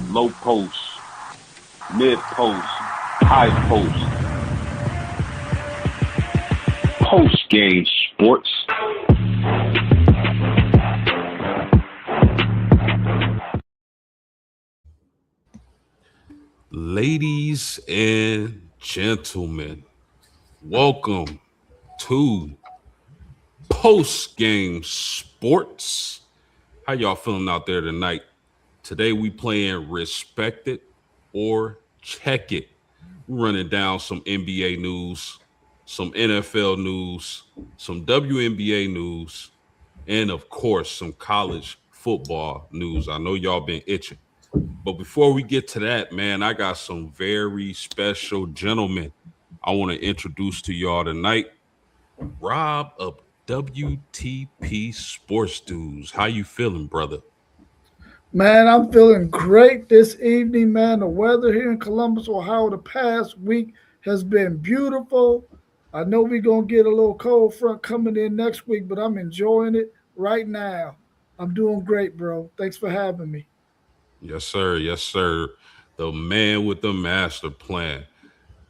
low post, mid post, high post, post game sports. Ladies and gentlemen, welcome to Post Game Sports. How y'all feeling out there tonight? Today we playing Respect It or Check It. We're running down some NBA news, some NFL news, some WNBA news, and of course some college football news. I know y'all been itching. But before we get to that, man, I got some very special gentlemen I want to introduce to y'all tonight. Rob of WTP Sports Dudes. How you feeling, brother? Man, I'm feeling great this evening, man. The weather here in Columbus, Ohio, the past week has been beautiful. I know we're going to get a little cold front coming in next week, but I'm enjoying it right now. I'm doing great, bro. Thanks for having me. Yes, sir. Yes, sir. The man with the master plan.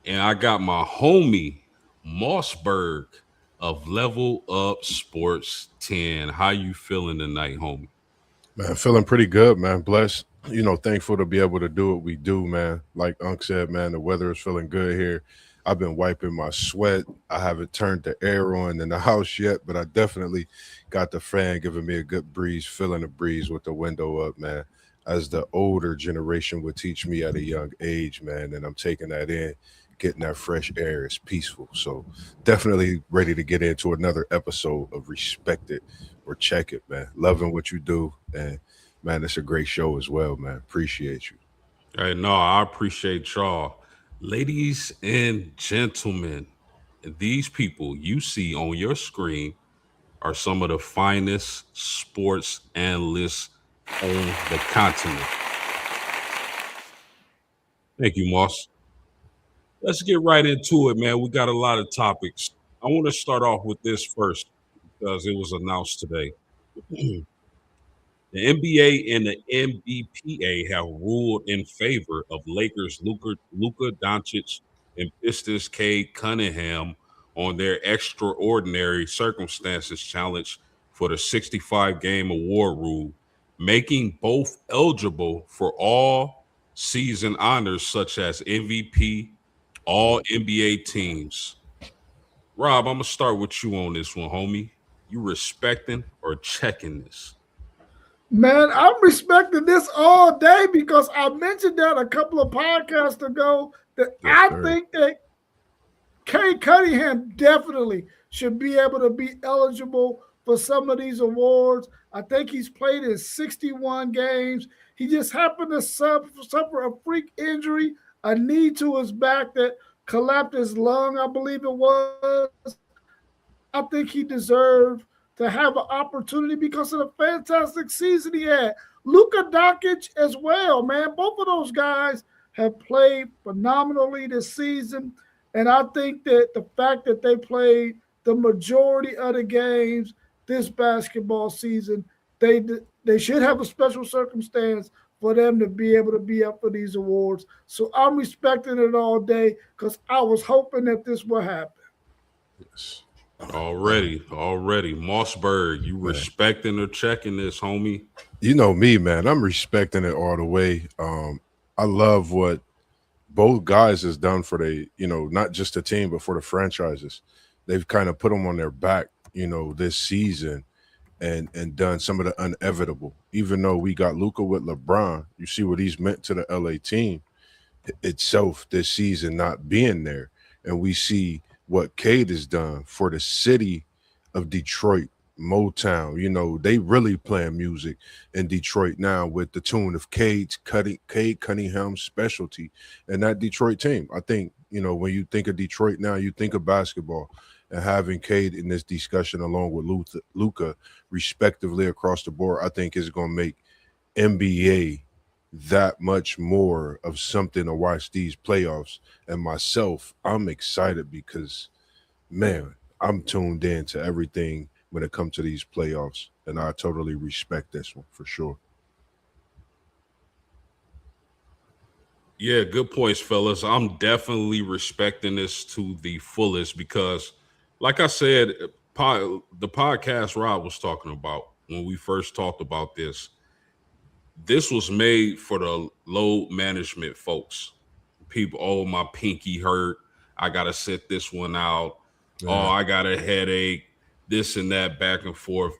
And I got my homie, Mossberg of Level Up Sports 10. How you feeling tonight, homie? Man, feeling pretty good, man. Blessed. Thankful to be able to do what we do, man. Like Unc said, man, the weather is feeling good here. I've been wiping my sweat. I haven't turned the air on in the house yet, but I definitely got the fan giving me a good breeze, feeling the breeze with the window up, man. As the older generation would teach me at a young age, man, and I'm taking that in, getting that fresh air is peaceful. So definitely ready to get into another episode of Respect It or Check It, man. Loving what you do, and man, it's a great show as well, man. Appreciate you. Hey, no, I appreciate y'all. Ladies and gentlemen, these people you see on your screen are some of the finest sports analysts on the continent. Thank you, Moss. Let's get right into it, man. We got a lot of topics. I want to start off with this first because it was announced today. The NBA and the NBPA have ruled in favor of Lakers Luka Doncic and Pistons Cade Cunningham on their extraordinary circumstances challenge for the 65 game award rule, making both eligible for all season honors such as MVP, all NBA teams. Rob, I'm gonna start with you on this one, homie. You respecting or checking this? Man, I'm respecting this all day because I mentioned that a couple of podcasts ago that Yes, I sir. think that Kay Cunningham definitely should be able to be eligible for some of these awards. I think he's played in 61 games. He just happened to suffer a freak injury, a knee to his back that collapsed his lung, I believe it was. I think he deserved to have an opportunity because of the fantastic season he had. Luka Doncic as well, man. Both of those guys have played phenomenally this season. And I think that the fact that they played the majority of the games this basketball season, they they should have a special circumstance for them to be able to be up for these awards. So I'm respecting it all day because I was hoping that this would happen. Yes. Already. Mossberg, you Man, respecting or checking this, homie? you know me, man. I'm respecting it all the way. I love what both guys has done for not just the team, but for the franchises. They've kind of put them on their back, this season and done some of the inevitable. Even though we got Luca with LeBron, you see what he's meant to the LA team itself this season not being there. And we see what Cade has done for the city of Detroit, Motown. They really playing music in Detroit now with the tune of Cade Cunningham's specialty and that Detroit team. I think, when you think of Detroit now, you think of basketball and having Cade in this discussion along with Luca, respectively across the board, I think is going to make NBA that much more of something to watch these playoffs. And myself, I'm excited because, man, I'm tuned in to everything when it comes to these playoffs. And I totally respect this one for sure. Yeah, good points, fellas. I'm definitely respecting this to the fullest because, like I said, the podcast Rob was talking about when we first talked about this was made for the load management folks. People, oh, my pinky hurt. I got to sit this one out. Oh, Yeah. I got a headache, this and that, back and forth.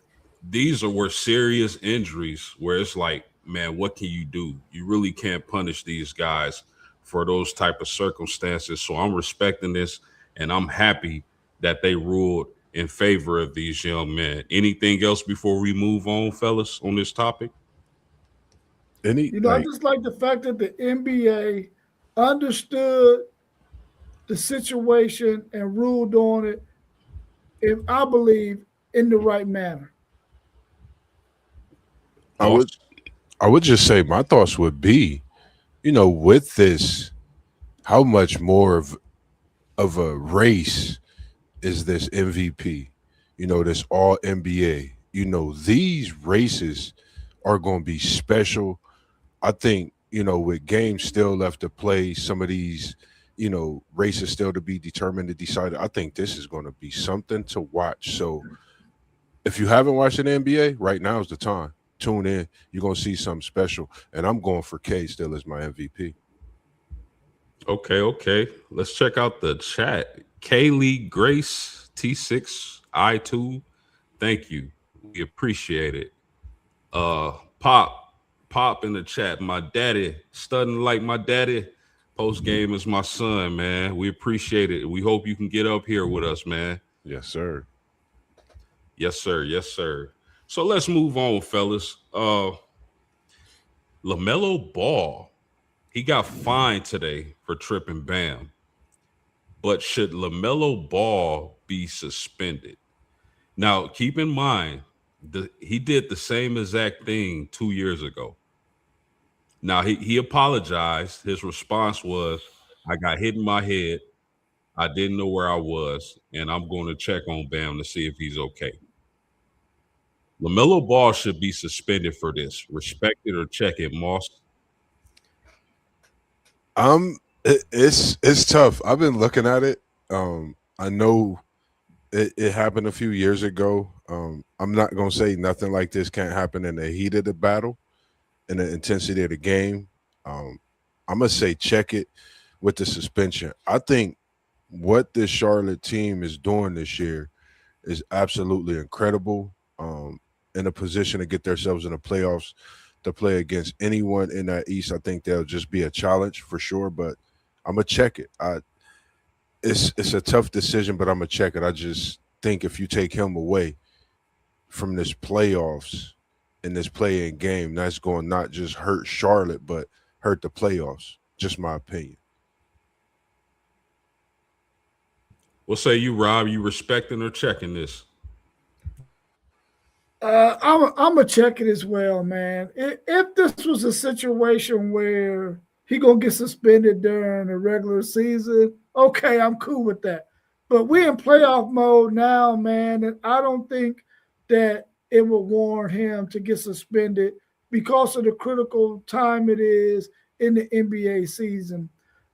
These were serious injuries where it's like, man, what can you do? You really can't punish these guys for those type of circumstances. So I'm respecting this and I'm happy that they ruled in favor of these young men. Anything else before we move on, fellas, on this topic? Any I like just like the fact that the NBA understood the situation and ruled on it, if I believe, in the right manner. I would Boss? I would just say my thoughts would be, with this, how much more of a race is this MVP? This all NBA. These races are going to be special. I think, with games still left to play, some of these, races still to be determined and decided. I think this is going to be something to watch. So if you haven't watched an NBA, right now is the time. Tune in. You're going to see something special. And I'm going for K still as my MVP. Okay, okay. Let's check out the chat. Kaylee Grace T6I2. Thank you. We appreciate it. Uh Pop, Pop in the chat. My daddy, studying like my daddy. Post game is my son, man. We appreciate it. We hope you can get up here with us, man. Yes, sir. Yes, sir. Yes, sir. So let's move on, fellas. LaMelo Ball. He got fined today for tripping Bam. But should LaMelo Ball be suspended? Now, keep in mind, he did the same exact thing 2 years ago. Now, he apologized. His response was, I got hit in my head. I didn't know where I was, and I'm going to check on Bam to see if he's okay. LaMelo Ball should be suspended for this. Respect it or check it, Moss. It's tough. I've been looking at it. I know it happened a few years ago. I'm not gonna say nothing like this can't happen in the heat of the battle and the intensity of the game. Um, I'm gonna say check it with the suspension. I think what this Charlotte team is doing this year is absolutely incredible. In a position to get themselves in the playoffs to play against anyone in that East, I think they'll just be a challenge for sure. But I'm gonna check it. It's a tough decision, but I'm gonna check it. I just think if you take him away from this playoffs in this play-in game, that's going to not just hurt Charlotte, but hurt the playoffs. Just my opinion. What say you, Rob? You respecting or checking this? I'm gonna check it as well, man. If this was a situation where he gonna get suspended during the regular season, okay, I'm cool with that. But we're in playoff mode now, man, and I don't think that it would warrant him to get suspended because of the critical time it is in the NBA season.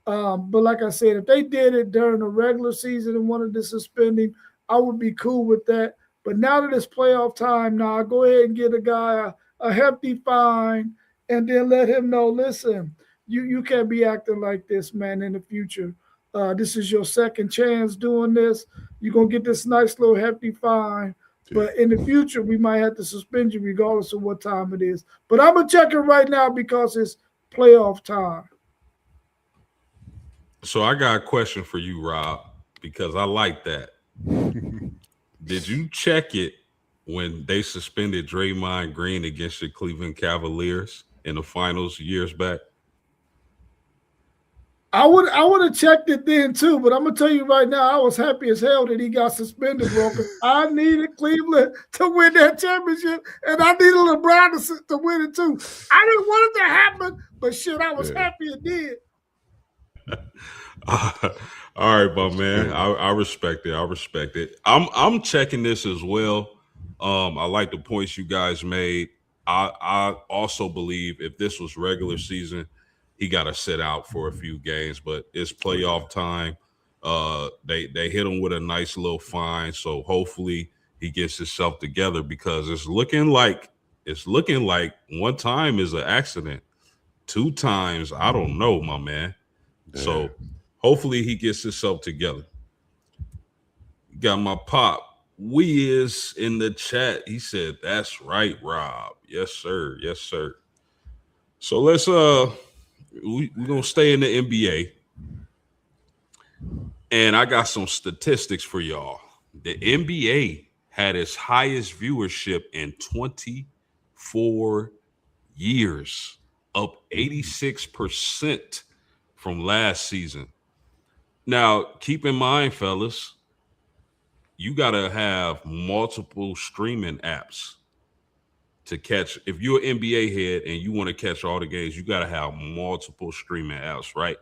But like I said, if they did it during the regular season and wanted to suspend him, I would be cool with that. But now that it's playoff time, now go ahead and get a guy a hefty fine and then let him know, listen, you can't be acting like this, man, in the future. This is your second chance doing this. You're going to get this nice little hefty fine. Yeah. But in the future, we might have to suspend you regardless of what time it is. But I'm going to check it right now because it's playoff time. So I got a question for you, Rob, because I like that. Did you check it when they suspended Draymond Green against the Cleveland Cavaliers in the finals years back? I would have checked it then too, but I'm gonna tell you right now, I was happy as hell that he got suspended, bro. Because I needed Cleveland to win that championship, and I needed LeBron to win it too. I didn't want it to happen, but shit, I was happy it did. All right, my man. I respect it. I respect it. I'm checking this as well. I like the points you guys made. I also believe if this was regular season, he got to sit out for a few games, but it's playoff time. They hit him with a nice little fine, so hopefully he gets himself together because it's looking like one time is an accident, two times I don't know, my man. Yeah. So hopefully he gets himself together. Got my pop. We is in the chat. He said, "That's right, Rob. Yes, sir. Yes, sir." So we're gonna stay in the NBA, and I got some statistics for y'all. The NBA had its highest viewership in 24 years, up 86% from last season. Now, keep in mind, fellas, you gotta have multiple streaming apps to catch. If you're an NBA head and you want to catch all the games, you got to have multiple streaming apps, right?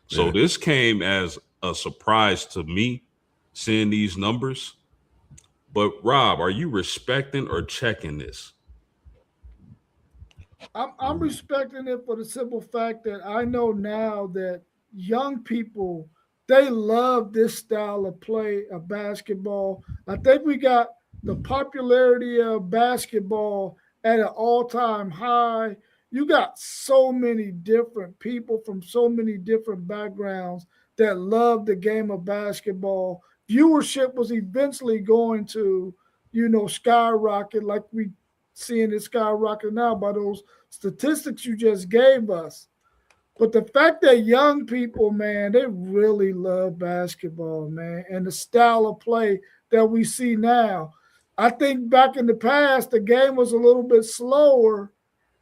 So Yeah. this came as a surprise to me seeing these numbers. But Rob, are you respecting or checking this? I'm respecting it for the simple fact that I know now that young people they love this style of play of basketball. I think we got the popularity of basketball at an all-time high. You got so many different people from so many different backgrounds that love the game of basketball. Viewership was eventually going to, skyrocket like we seeing it skyrocket now by those statistics you just gave us. But the fact that young people, man, they really love basketball, man, and the style of play that we see now. I think back in the past, the game was a little bit slower,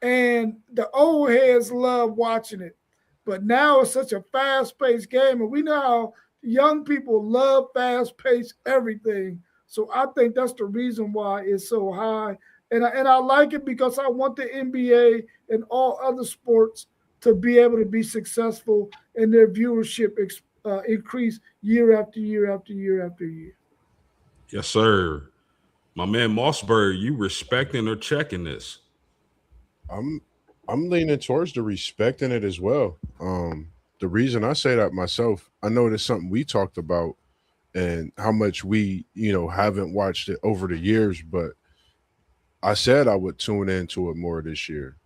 and the old heads love watching it. But now it's such a fast paced game, and we know how young people love fast paced everything. So I think that's the reason why it's so high. And I like it because I want the NBA and all other sports to be able to be successful and their viewership increase year after year after year after year. Yes, sir. My man Mossberg, you respecting or checking this? I'm I'm leaning towards the respecting it as well. The reason I say that myself, I know it's something we talked about and how much we, haven't watched it over the years, but I said I would tune into it more this year.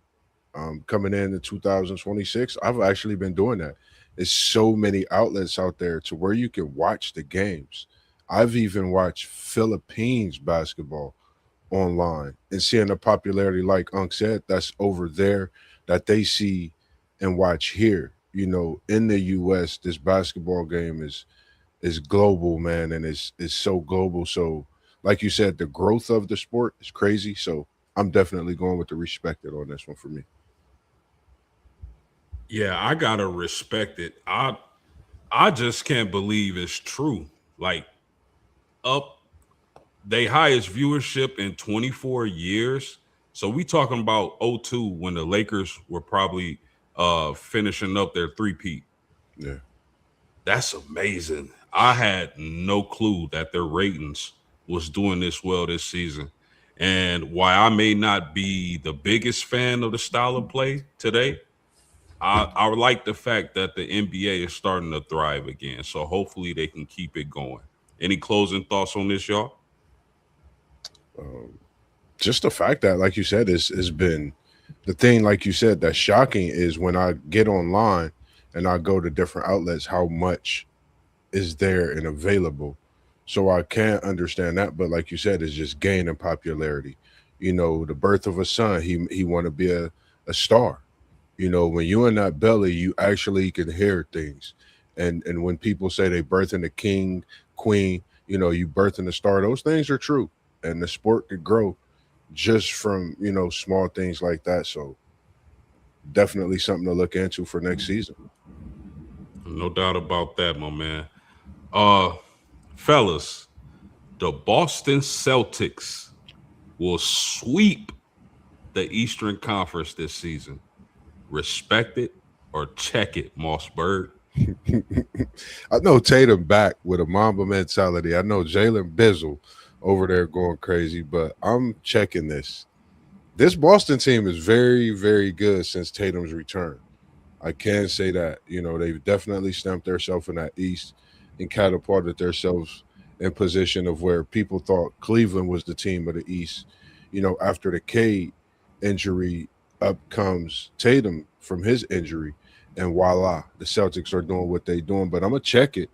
Coming into 2026, I've actually been doing that. There's so many outlets out there to where you can watch the games. I've even watched Philippines basketball online and seeing the popularity, like Unc said, that's over there that they see and watch here. In the US, this basketball game is global, man, and it's so global. So, like you said, the growth of the sport is crazy. So I'm definitely going with the respected on this one for me. Yeah, I gotta respect it. I just can't believe it's true. Like up they highest viewership in 24 years. So we talking about '02 when the Lakers were probably finishing up their three-peat. Yeah. That's amazing. I had no clue that their ratings was doing this well this season. And why I may not be the biggest fan of the style of play today, I like the fact that the NBA is starting to thrive again. So hopefully they can keep it going. Any closing thoughts on this, y'all? Um, just the fact that, like you said, has been the thing. Like you said, that's shocking is when I get online and I go to different outlets, how much is there and available. So I can't understand that, but like you said, it's just gaining popularity. The birth of a son, he want to be a star. When you in that belly, you actually can hear things. And when people say they birthing the king, queen, you birthing the star, those things are true. And the sport could grow just from, small things like that. So definitely something to look into for next season. No doubt about that, my man. Uh fellas, the Boston Celtics will sweep the Eastern Conference this season. Respect it or check it, Mossberg. I know Tatum back with a Mamba mentality. I know Jalen Bizzle over there going crazy, but I'm checking this. This Boston team is very, very good since Tatum's return. I can say that, they've definitely stamped themselves in that East and catapulted themselves in position of where people thought Cleveland was the team of the East. After the Cade injury, up comes Tatum from his injury, and voila, the Celtics are doing what they're doing. But I'm gonna check it,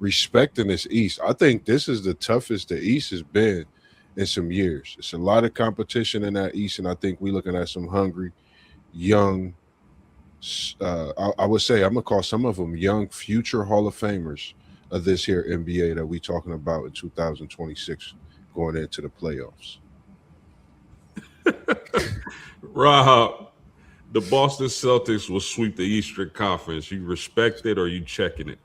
respecting this East. I think this is the toughest the East has been in some years. It's a lot of competition in that East, and I think we're looking at some hungry, young. I would say I'm gonna call some of them young future Hall of Famers of this here NBA that we talking about in 2026 going into the playoffs. Rob, the Boston Celtics will sweep the Eastern Conference. You respect it or you checking it?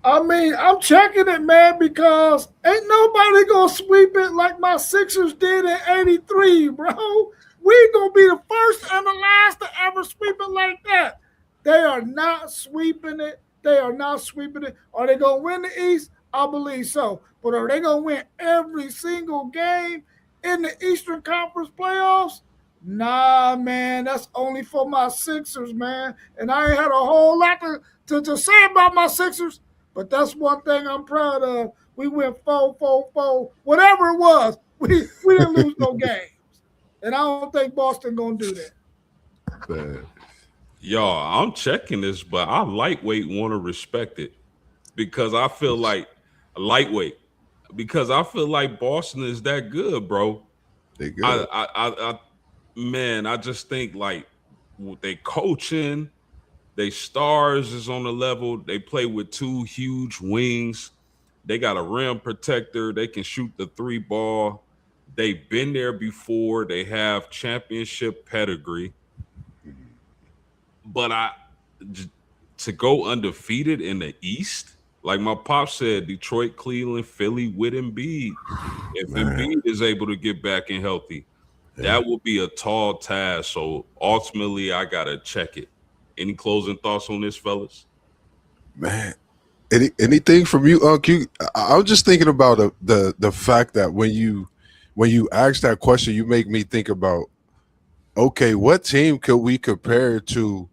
I mean, I'm checking it, man, because ain't nobody gonna sweep it like my Sixers did in '83, bro. We gonna be the first and the last to ever sweep it like that. They are not sweeping it. They are not sweeping it. Are they gonna win the East? I believe so. But are they gonna win every single game in the Eastern Conference playoffs? Nah, man, that's only for my Sixers, man. And I ain't had a whole lot to say about my Sixers. But that's one thing I'm proud of. We went 4-4-4, whatever it was. We didn't lose no games, and I don't think Boston gonna do that. Man, Y'all, I'm checking this, but I lightweight want to respect it because I feel like lightweight because I feel like Boston is that good, bro. they I, good. I, I, I man, I just think like they coaching, they stars is on the level. They play with two huge wings. They got a rim protector. They can shoot the three ball. They've been there before. They have championship pedigree. But to go undefeated in the East, like my pop said, Detroit, Cleveland, Philly with Embiid. If Man, Embiid is able to get back and healthy, yeah. that will be a tall task. So ultimately, I gotta check it. Any closing thoughts on this, fellas? Man. Anything from you, Unc? I'm just thinking about the fact that when you ask that question, you make me think about, okay, what team could we compare to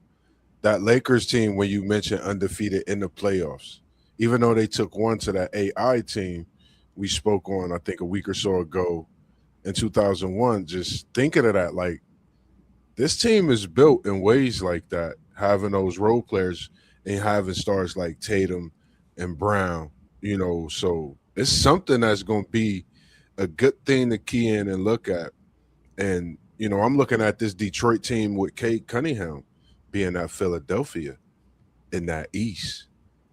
that Lakers team when you mentioned undefeated in the playoffs? Even though they took one to that AI team we spoke on, I think a week or so ago in 2001, just thinking of that, like this team is built in ways like that, having those role players and having stars like Tatum and Brown, so it's something that's going to be a good thing to key in and look at. And, I'm looking at this Detroit team with Kate Cunningham being at Philadelphia in that East.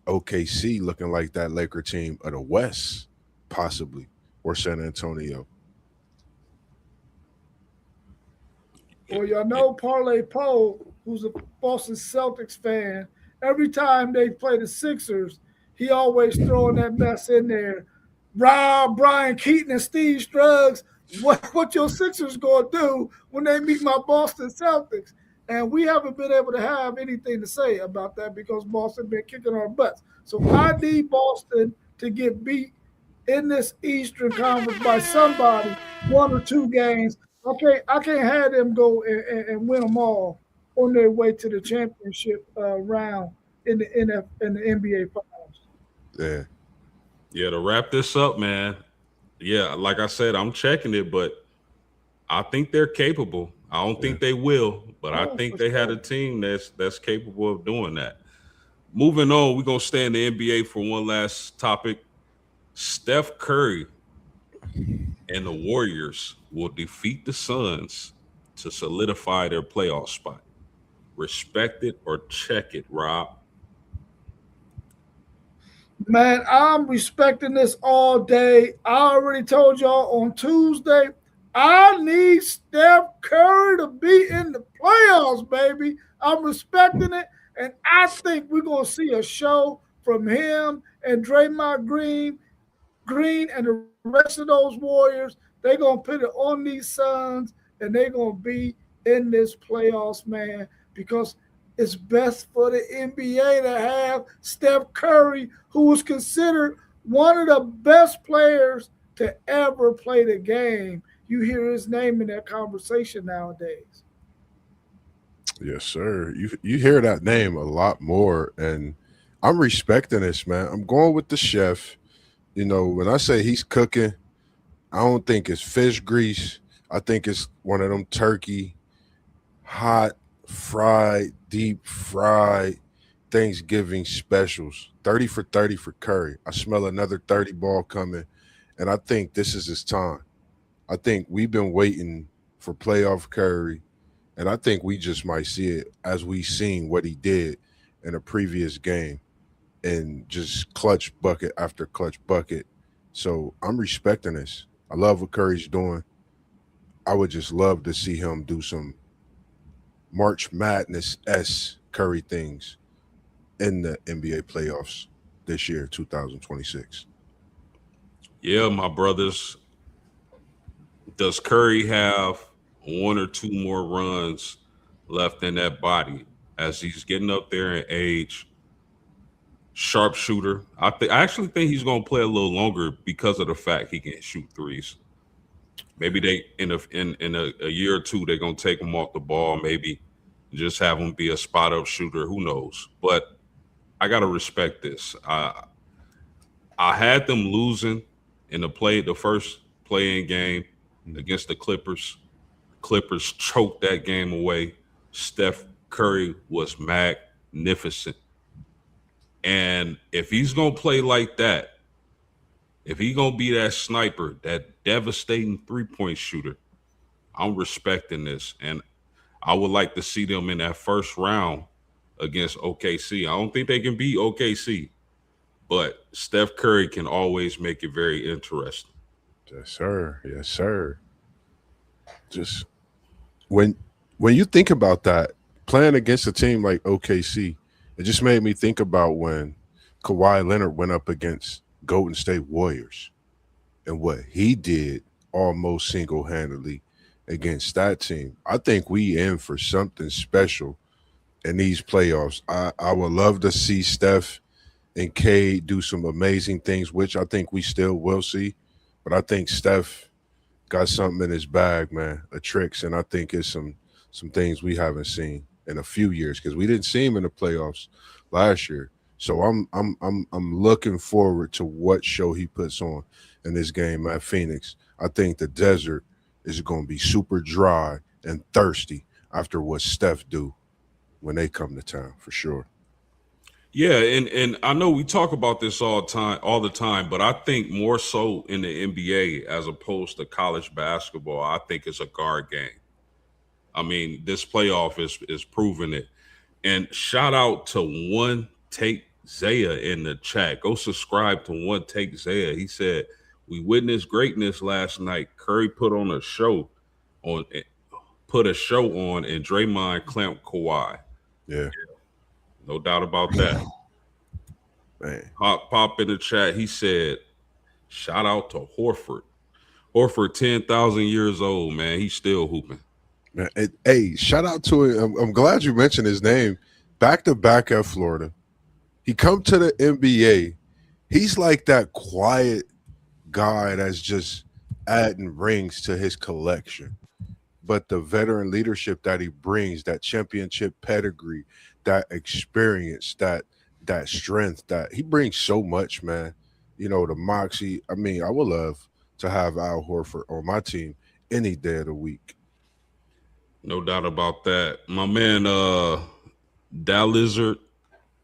OKC looking like that Laker team of the West, possibly, or San Antonio. Well, y'all know Parlay Poe, who's a Boston Celtics fan. Every time they play the Sixers, he always throwing that mess in there. Rob, Brian Keaton, and Steve Struggs. What your Sixers gonna do when they meet my Boston Celtics? And we haven't been able to have anything to say about that because Boston been kicking our butts. So I need Boston to get beat in this Eastern Conference by somebody, one or two games. I can't have them go and win them all on their way to the championship round in the NBA finals. Yeah. Yeah, to wrap this up, man. Yeah, like I said, I'm checking it, but I think they're capable. I don't Yeah. think they will, but I Oh, think for they had a sure. team that's capable of doing that. Moving on, we're gonna stay in the NBA for one last topic. Steph Curry and the Warriors will defeat the Suns to solidify their playoff spot. Respect it or check it, Rob. Man, I'm respecting this all day. I already told y'all on Tuesday, I need Steph Curry to be in the playoffs, baby. I'm respecting it. And I think we're going to see a show from him and Draymond Green and the rest of those Warriors. They're going to put it on these Suns and they're going to be in this playoffs, man, because it's best for the NBA to have Steph Curry, who was considered one of the best players to ever play the game. You hear his name in that conversation nowadays. Yes, sir. You hear that name a lot more, and I'm respecting this, man. I'm going with the chef. You know, when I say he's cooking, I don't think it's fish grease. I think it's one of them turkey, hot, fried, deep fried Thanksgiving specials. 30 for 30 for Curry. I smell another 30 ball coming, and I think this is his time. I think we've been waiting for playoff Curry, and I think we just might see it as we seen what he did in a previous game and just clutch bucket after clutch bucket. So I'm respecting this. I love what Curry's doing. I would just love to see him do some March Madness s Curry things in the NBA playoffs this year, 2026. Yeah, my brothers. Does Curry have one or two more runs left in that body as he's getting up there in age? Sharpshooter. I actually think he's going to play a little longer because of the fact he can shoot threes. Maybe they in a year or two they're going to take him off the ball. Maybe just have him be a spot up shooter. Who knows? But I got to respect this. I had them losing in the first playing game Mm. against the Clippers. Clippers choked that game away. Steph Curry was magnificent. And if he's going to play like that, if he's going to be that sniper, that devastating three-point shooter, I'm respecting this. And I would like to see them in that first round against OKC. I don't think they can beat OKC, but Steph Curry can always make it very interesting. Yes, sir. Yes, sir. Just when when you think about that, playing against a team like OKC, it just made me think about when Kawhi Leonard went up against Golden State Warriors and what he did almost single handedly against that team. I think we in for something special in these playoffs. I would love to see Steph and Cade do some amazing things, which I think we still will see. But I think Steph got something in his bag, man, a tricks, and I think it's some things we haven't seen in a few years because we didn't see him in the playoffs last year. So I'm looking forward to what show he puts on in this game at Phoenix. I think the desert is going to be super dry and thirsty after what Steph do when they come to town for sure. Yeah, and I know we talk about this all the time, but I think more so in the NBA as opposed to college basketball. I think it's a guard game. I mean, this playoff is proving it. And shout out to One Take Zaya in the chat. Go subscribe to One Take Zaya. He said, "We witnessed greatness last night. Curry on put a show on, and Draymond clamped Kawhi. Yeah, No doubt about that." man. Pop in the chat. He said, "Shout out to Horford. Horford, 10,000 years old, man. He's still hooping." Man, hey, shout out to it. I'm glad you mentioned his name. Back to back at Florida. He come to the NBA. He's like that quiet guy that's just adding rings to his collection. But the veteran leadership that he brings, that championship pedigree, that experience, that strength, that he brings so much, man. You know, the moxie. I mean, I would love to have Al Horford on my team any day of the week. No doubt about that. My man, Lizard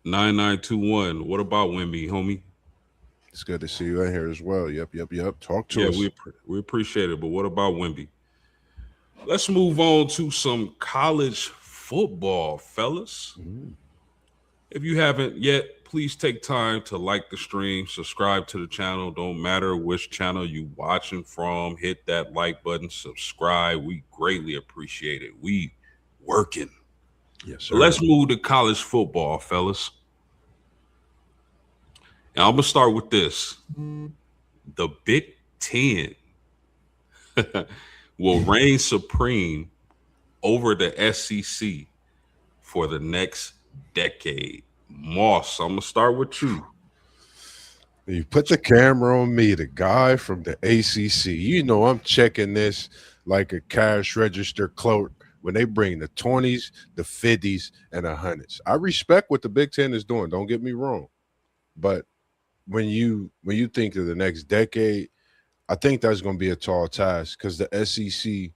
9921. What about Wimby, homie? It's good to see you in here as well. Yep, yep, yep. Talk to Yeah, us. we appreciate it. But what about Wimby? Let's move on to some college football, fellas. Mhm. If you haven't yet, please take time to like the stream, subscribe to the channel. Don't matter which channel you watching from, hit that like button, subscribe. We greatly appreciate it. We working. Yes, But sir. let's move to college football, fellas. And I'm gonna start with this. The Big Ten will reign supreme over the SEC for the next decade. Moss, I'm gonna start with you. You put the camera on me, the guy from the ACC. You know I'm checking this like a cash register clerk when they bring the 20s, the 50s, and the hundreds. I respect what the Big Ten is doing. Don't get me wrong, but when you think of the next decade, I think that's going to be a tall task because the SEC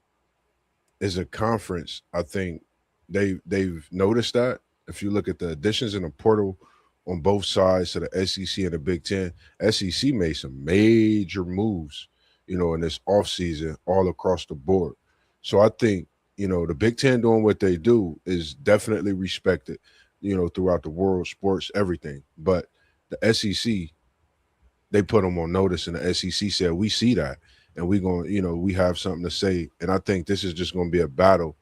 is a conference. I think they've noticed that. If you look at the additions in the portal on both sides to the SEC and the Big Ten, SEC made some major moves, in this offseason all across the board. So I think, the Big Ten doing what they do is definitely respected, throughout the world, sports, everything. But the SEC, they put them on notice, and the SEC said, "We see that, and we going, we have something to say." And I think this is just going to be a battle,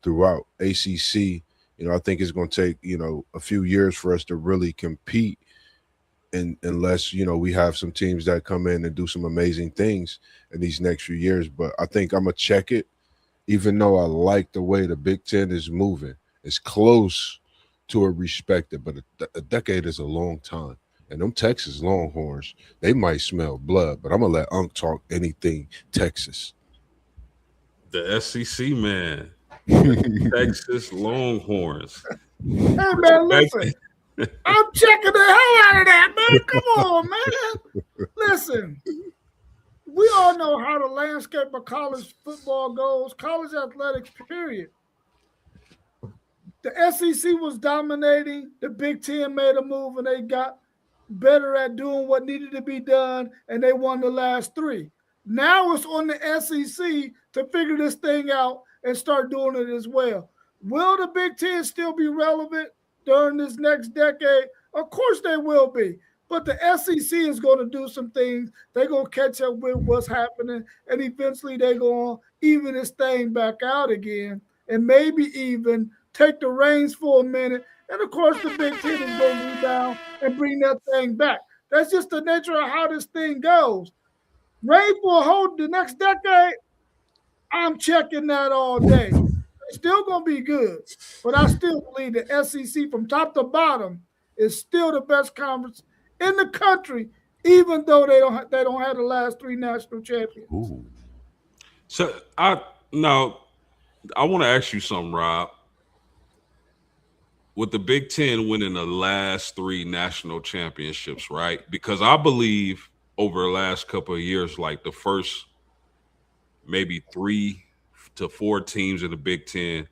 throughout ACC. I think it's going to take a few years for us to really compete, and unless we have some teams that come in and do some amazing things in these next few years. But I think I'm gonna check it, even though I like the way the Big Ten is moving. It's close to a respected, but a decade is a long time. And them Texas Longhorns, they might smell blood, but I'm gonna let Unc talk anything Texas. The SEC man, Texas Longhorns. Hey man, listen, Respect- I'm checking the hell out of that, man. Come on, man. Listen, we all know how the landscape of college football goes, college athletics, period. The SEC was dominating. The Big Ten made a move and they got better at doing what needed to be done, and they won the last three. Now it's on the SEC to figure this thing out and start doing it as well. Will the Big Ten still be relevant during this next decade? Of course they will be. But the SEC is going to do some things. They're going to catch up with what's happening, and eventually they're going to even this thing back out again and maybe even take the reins for a minute. And of course, the Big Ten is going to rebound and bring that thing back. That's just the nature of how this thing goes. Reign for a whole the next decade, I'm checking that all day. It's still going to be good, but I still believe the SEC from top to bottom is still the best conference in the country, even though they don't have the last three national champions. Ooh. So I want to ask you something, Rob. With the Big Ten winning the last three national championships, right? Because I believe over the last couple of years, like the first maybe 3 to 4 teams in the Big Ten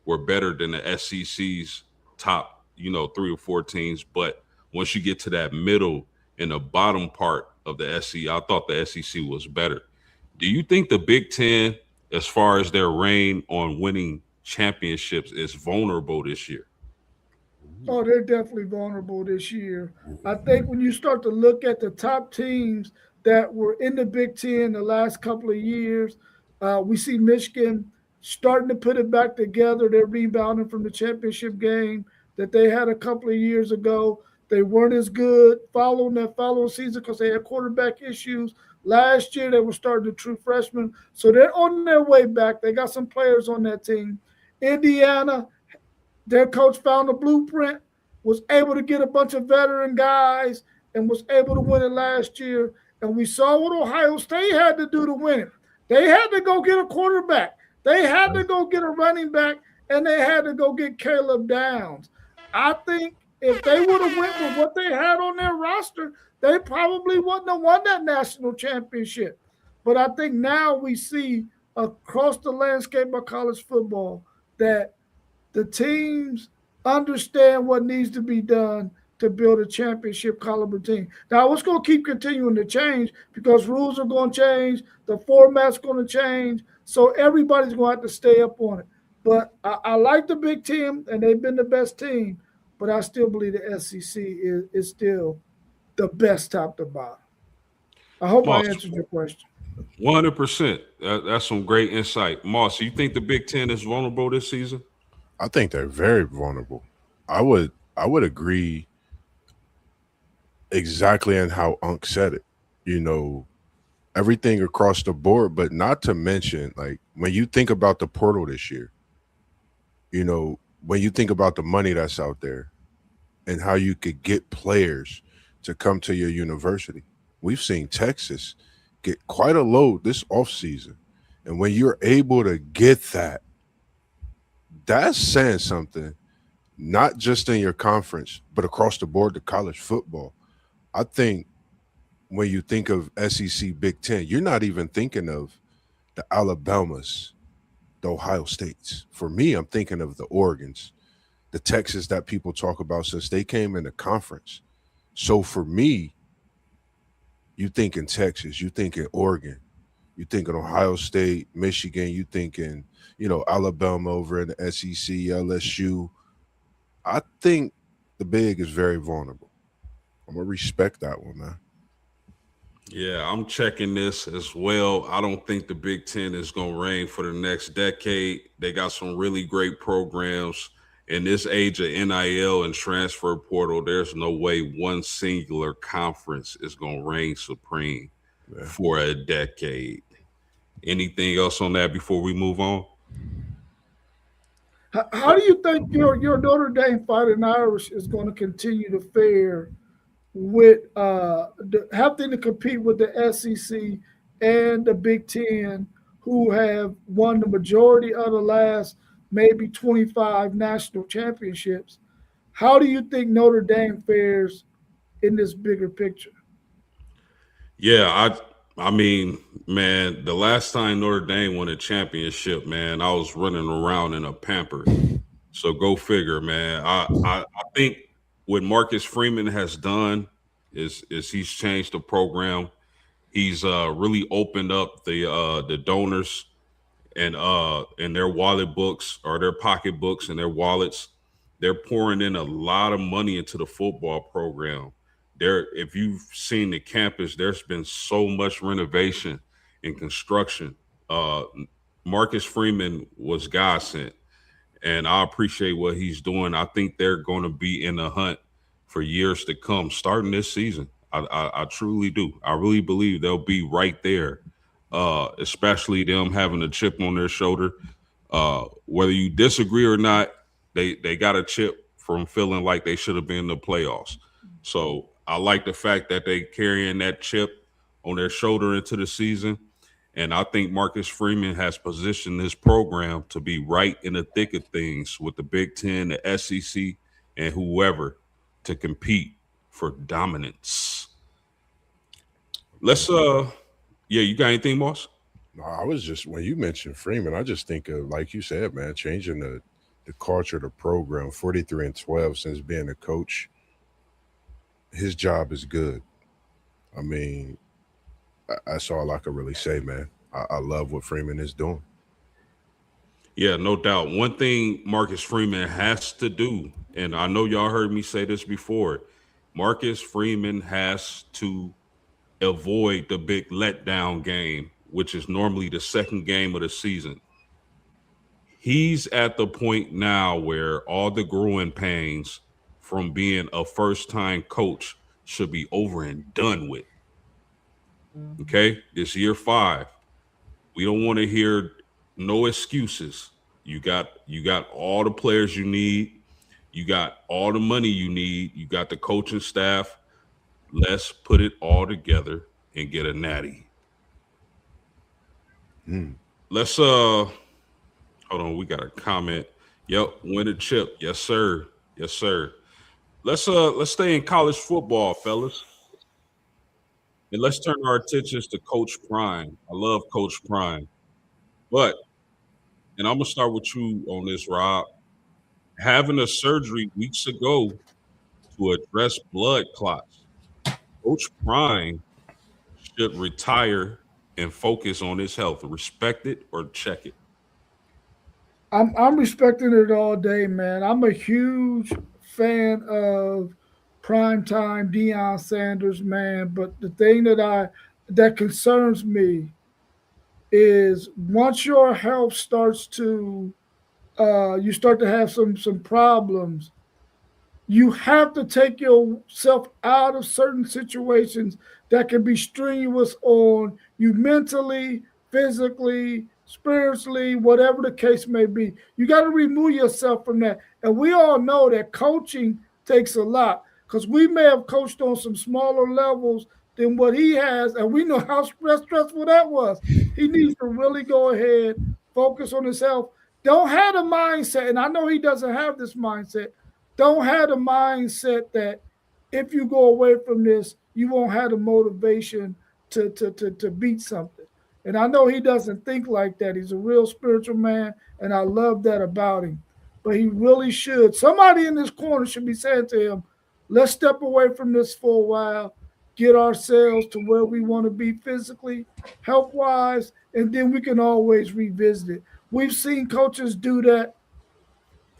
were better than the SEC's top, 3 or 4 teams. But once you get to that middle and the bottom part of the SEC, I thought the SEC was better. Do you think the Big Ten, as far as their reign on winning championships, is vulnerable this year? Oh, they're definitely vulnerable this year. I think when you start to look at the top teams that were in the Big Ten the last couple of years, we see Michigan starting to put it back together. They're rebounding from the championship game that they had a couple of years ago. They weren't as good following that following season because they had quarterback issues. Last year, they were starting the true freshmen. So they're on their way back. They got some players on that team. Indiana, their coach found a blueprint, was able to get a bunch of veteran guys, and was able to win it last year. And we saw what Ohio State had to do to win it. They had to go get a quarterback. They had to go get a running back, and they had to go get Caleb Downs. I think if they would have went with what they had on their roster, they probably wouldn't have won that national championship. But I think now we see across the landscape of college football that the teams understand what needs to be done to build a championship caliber team. Now, it's going to keep continuing to change because rules are going to change, the format's going to change, so everybody's going to have to stay up on it. But I like the Big Ten, and they've been the best team, but I still believe the SEC is still the best top to bottom. I hope I Moss, answered your question. 100%. That's some great insight. Moss, you think the Big Ten is vulnerable this season? I think they're very vulnerable. I would agree exactly in how Unc said it. You know, everything across the board, but not to mention, like, when you think about the portal this year, when you think about the money that's out there and how you could get players to come to your university. We've seen Texas get quite a load this offseason. And when you're able to get that, that's saying something, not just in your conference, but across the board to college football. I think when you think of SEC Big Ten, you're not even thinking of the Alabamas, the Ohio States. For me, I'm thinking of the Oregons, the Texas that people talk about since they came in the conference. So for me, you think in Texas, you think in Oregon, you think in Ohio State, Michigan, you thinking, Alabama over in the SEC, LSU. I think the big is very vulnerable. I'm gonna respect that one, man. Yeah, I'm checking this as well. I don't think the Big Ten is going to reign for the next decade. They got some really great programs. In this age of NIL and transfer portal, there's no way one singular conference is going to reign supreme Yeah. for a decade. Anything else on that before we move on? How do you think your Notre Dame Fighting Irish is going to continue to fare with having to compete with the SEC and the Big Ten, who have won the majority of the last maybe 25 national championships? How do you think Notre Dame fares in this bigger picture? Yeah, I mean, man, the last time Notre Dame won a championship, man, I was running around in a pamper. So go figure, man. I think what Marcus Freeman has done is he's changed the program. He's really opened up the donors and their wallet books or their pocketbooks and their wallets. They're pouring in a lot of money into the football program. There, if you've seen the campus, there's been so much renovation and construction. Uh, Marcus Freeman was God sent, and I appreciate what he's doing. I think they're going to be in the hunt for years to come, starting this season. I truly do. I really believe they'll be right there, especially them having a chip on their shoulder. Whether you disagree or not, they got a chip from feeling like they should have been in the playoffs. So I like the fact that they carrying that chip on their shoulder into the season. And I think Marcus Freeman has positioned this program to be right in the thick of things with the Big Ten, the SEC, and whoever to compete for dominance. Let's yeah, you got anything, Moss? No, I was just when you mentioned Freeman, I just think of like you said, man, changing the culture of the program. 43-12 since being a coach, his job is good. I mean, that's all I could really say, man. I love what Freeman is doing. Yeah, no doubt. One thing Marcus Freeman has to do, and I know y'all heard me say this before, Marcus Freeman has to avoid the big letdown game, which is normally the second game of the season. He's at the point now where all the growing pains from being a first time coach should be over and done with. Okay, this year 5. We don't want to hear no excuses. You got all the players you need. You got all the money you need. You got the coaching staff. Let's put it all together and get a natty. Mm. Let's hold on, we got a comment. Yep, win a chip. Yes, sir. Yes, sir. Let's stay in college football, fellas. And let's turn our attentions to Coach Prime. I love Coach Prime. But and I'm gonna start with you on this, Rob. Having a surgery weeks ago to address blood clots. Coach Prime should retire and focus on his health. Respect it or check it. I'm respecting it all day, man. I'm a huge fan of primetime Deion Sanders, man. But the thing that concerns me is once your health starts to you start to have some problems, you have to take yourself out of certain situations that can be strenuous on you mentally, physically, spiritually, whatever the case may be. You got to remove yourself from that. And we all know that coaching takes a lot because we may have coached on some smaller levels than what he has, and we know how stressful that was. He needs to really go ahead, focus on his health. don't have the mindset, and I know he doesn't have this mindset. Don't have the mindset that if you go away from this, you won't have the motivation to beat something. And I know he doesn't think like that. He's a real spiritual man, and I love that about him. But he really should. Somebody in this corner should be saying to him, let's step away from this for a while, get ourselves to where we want to be physically, health wise, and then we can always revisit it. We've seen coaches do that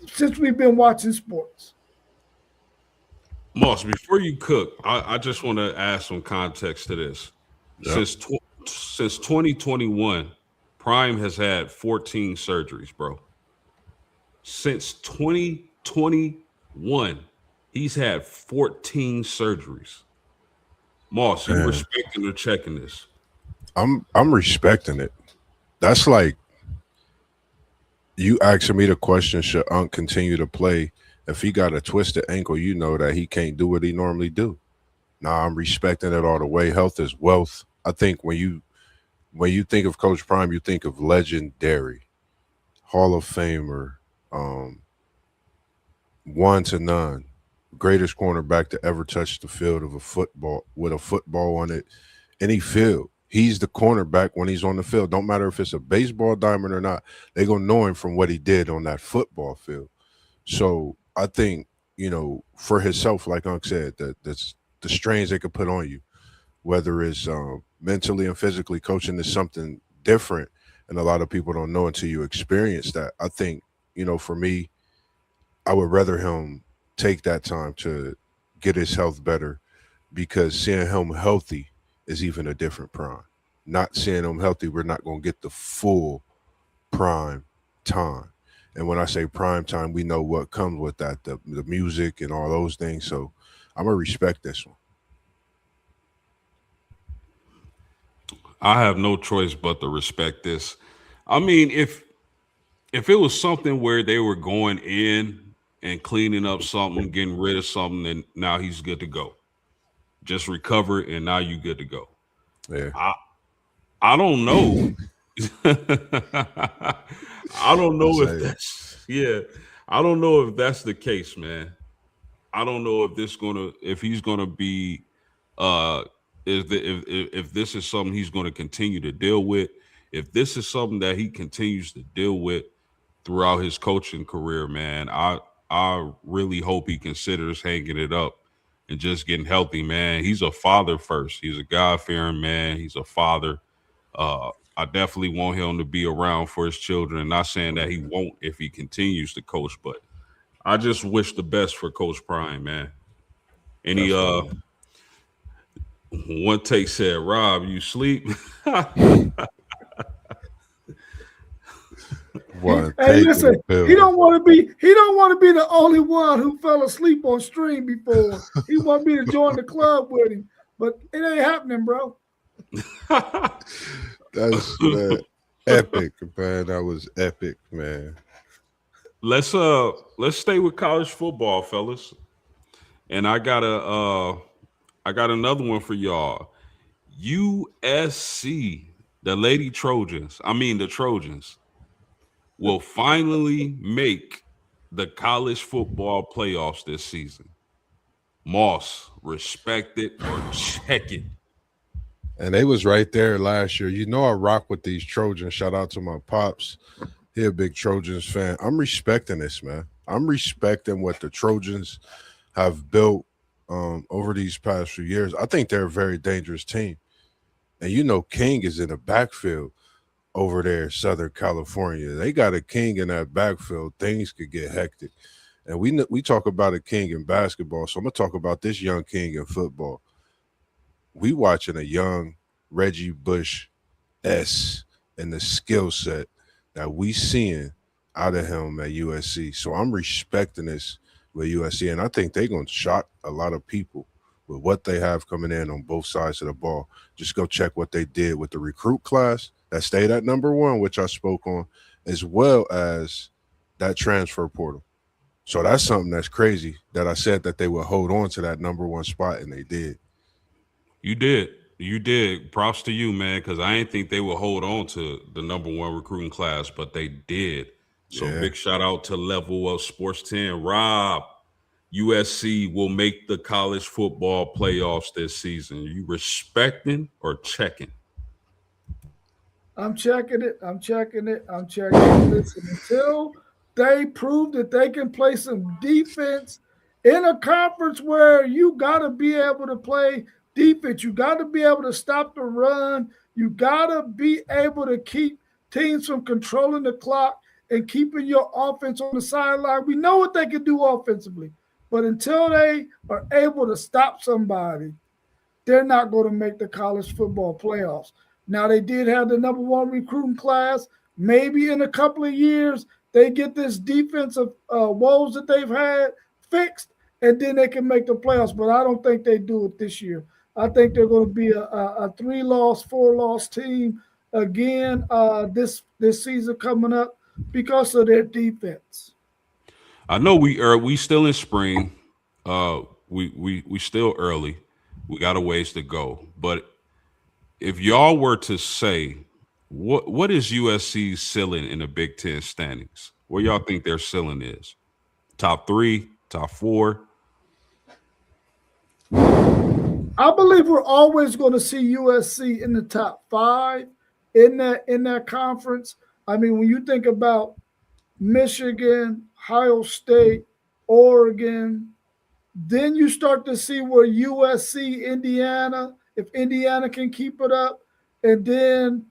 since we've been watching sports. Moss, before you cook, I just want to add some context to this. Yep. Since 2021, Prime has had 14 surgeries, bro. Since 2021, he's had 14 surgeries. Moss, you Man, respecting or checking this? I'm respecting it. That's like you asking me the question: should Unc continue to play if he got a twisted ankle? You know that he can't do what he normally do. Nah, I'm respecting it all the way. Health is wealth. I think when you think of Coach Prime, you think of legendary, Hall of Famer, um, one to none, greatest cornerback to ever touch the field of a football with a football on it, any field. He's the cornerback when he's on the field. Don't matter if it's a baseball diamond or not. They're gonna know him from what he did on that football field. So I think for himself, like Unc said, that's the strains they could put on you, whether it's mentally and physically. Coaching is something different, and a lot of people don't know until you experience that. I think for me, I would rather him take that time to get his health better because seeing him healthy is even a different prime. Not seeing him healthy, we're not going to get the full prime time. And when I say prime time, we know what comes with that, the music and all those things. So I'm going to respect this one. I have no choice but to respect this. I mean, if it was something where they were going in and cleaning up something, getting rid of something, then now he's good to go. Just recover and now you good to go. Yeah. I I don't know. I don't I'll know say if it. that's yeah. I don't know if that's the case, man. I don't know if he's gonna be uh if this is something he's gonna continue to deal with, if this is something that he continues to deal with throughout his coaching career, man. I really hope he considers hanging it up and just getting healthy, man. He's a father first. He's a God fearing man. He's a father. I definitely want him to be around for his children. Not saying that he won't if he continues to coach, but I just wish the best for Coach Prime, man. Any Definitely. one take said, Rob, you sleep? One Hey, take in listen, the building. he don't want to be the only one who fell asleep on stream before. He want me to join the club with him, but it ain't happening, bro. That's man, epic, man. That was epic, man. Let's stay with college football, fellas. And I got another one for y'all. USC, the Lady Trojans, I mean the Trojans, will finally make the college football playoffs this season. Moss, respect it or check it. And they was right there last year. I rock with these Trojans. Shout out to my pops. He a big Trojans fan. I'm respecting this, man. I'm respecting what the Trojans have built over these past few years. I think they're a very dangerous team. And King is in the backfield over there in Southern California. They got a king in that backfield. Things could get hectic. And we talk about a king in basketball. So I'm gonna talk about this young king in football. We watching a young Reggie Bush S and the skill set that we seeing out of him at USC. So I'm respecting this with USC, and I think they're gonna shock a lot of people with what they have coming in on both sides of the ball. Just go check what they did with the recruit class that stayed at number one, which I spoke on, as well as that transfer portal. So that's something that's crazy that I said that they would hold on to that number one spot, and they did. You did. You did. Props to you, man, because I didn't think they would hold on to the number one recruiting class, but they did. So Yeah. big shout out to Level Up Sports 10. Rob, USC will make the college football playoffs this season. Are you respecting or checking? I'm checking it. I'm checking it. I'm checking it. Listen, until they prove that they can play some defense in a conference where you got to be able to play defense, you got to be able to stop the run, you got to be able to keep teams from controlling the clock and keeping your offense on the sideline. We know what they can do offensively, but until they are able to stop somebody, they're not going to make the college football playoffs. Now, they did have the number one recruiting class. Maybe in a couple of years, they get this defensive woes that they've had fixed, and then they can make the playoffs. But I don't think they do it this year. I think they're going to be a 3-loss, 4-loss team again this season coming up because of their defense. I know we still in spring. We still early. We got a ways to go. But if y'all were to say what is USC's ceiling in the Big Ten standings? Where y'all think their ceiling is? Top three, top four? I believe we're always going to see USC in the top 5 in that conference. I mean, when you think about Michigan, Ohio State, Oregon, then you start to see where USC, Indiana, if Indiana can keep it up, and then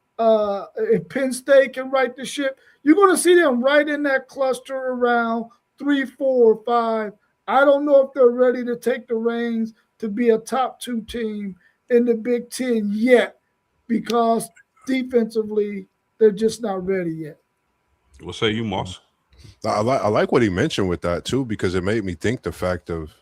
if Penn State can right the ship, you're going to see them right in that cluster around 3, 4, 5. I don't know if they're ready to take the reins to be a top 2 team in the Big Ten yet, because defensively they're just not ready yet. What say you, Moss? I like what he mentioned with that too, because it made me think the fact of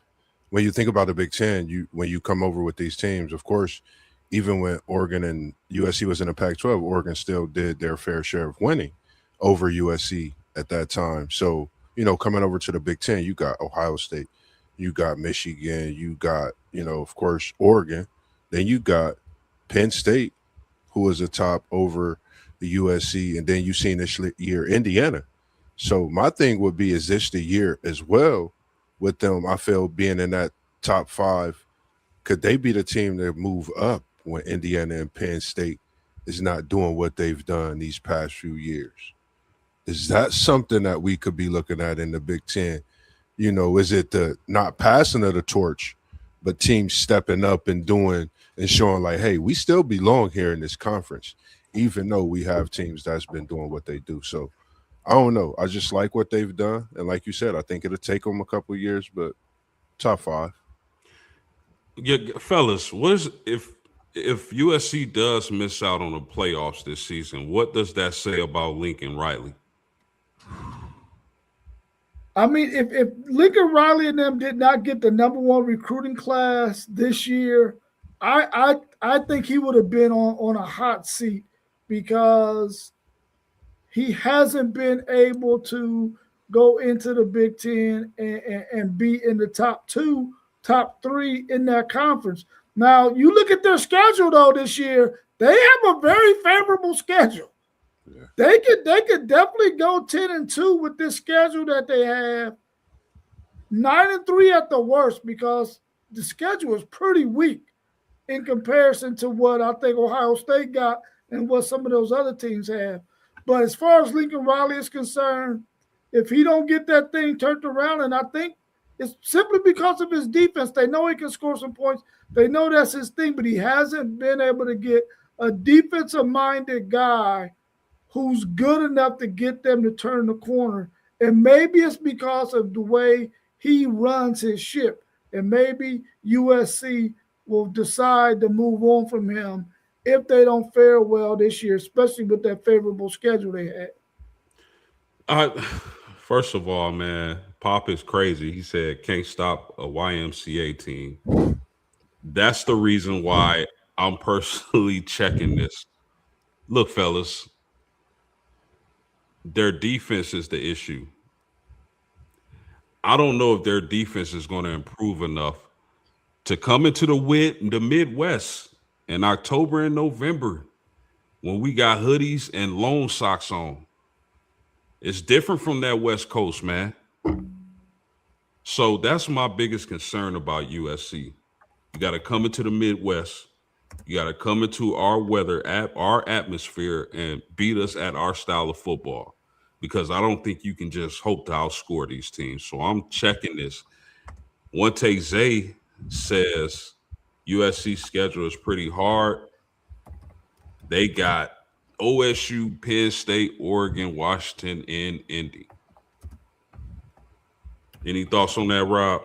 when you think about the Big Ten, when you come over with these teams, of course, even when Oregon and USC was in the Pac-12, Oregon still did their fair share of winning over USC at that time. So, coming over to the Big Ten, you got Ohio State, you got Michigan, you got, of course, Oregon, then you got Penn State, who was a top over the USC, and then you seen this year Indiana. So my thing would be, is this the year as well with them? I feel being in that top 5, could they be the team that move up when Indiana and Penn State is not doing what they've done these past few years? Is that something that we could be looking at in the Big Ten? Is it the not passing of the torch, but teams stepping up and doing and showing like, hey, we still belong here in this conference, even though we have teams that's been doing what they do. So I don't know. I just like what they've done. And like you said, I think it'll take them a couple of years, but top 5. Yeah, fellas, what is if USC does miss out on the playoffs this season, what does that say about Lincoln Riley? I mean, if Lincoln Riley and them did not get the number one recruiting class this year, I think he would have been on a hot seat, because he hasn't been able to go into the Big Ten and be in the top 2, top 3 in that conference. Now, you look at their schedule, though, this year, they have a very favorable schedule. Yeah. They could definitely go 10-2 with this schedule that they have. 9-3 at the worst, because the schedule is pretty weak in comparison to what I think Ohio State got and what some of those other teams have. But as far as Lincoln Riley is concerned, if he don't get that thing turned around, and I think it's simply because of his defense, they know he can score some points. They know that's his thing, but he hasn't been able to get a defensive-minded guy who's good enough to get them to turn the corner. And maybe it's because of the way he runs his ship. And maybe USC will decide to move on from him if they don't fare well this year, especially with that favorable schedule they had. First of all, man, Pop is crazy. He said can't stop a YMCA team. That's the reason why I'm personally checking this. Look, fellas, their defense is the issue. I don't know if their defense is going to improve enough to come into the Midwest in October and November when we got hoodies and lone socks on. It's different from that West Coast, man. So that's my biggest concern about USC. You got to come into the Midwest. You got to come into our weather, our atmosphere, and beat us at our style of football. Because I don't think you can just hope to outscore these teams. So I'm checking this. One take Zay says USC schedule is pretty hard. They got OSU, Penn State, Oregon, Washington, and Indy. Any thoughts on that, Rob?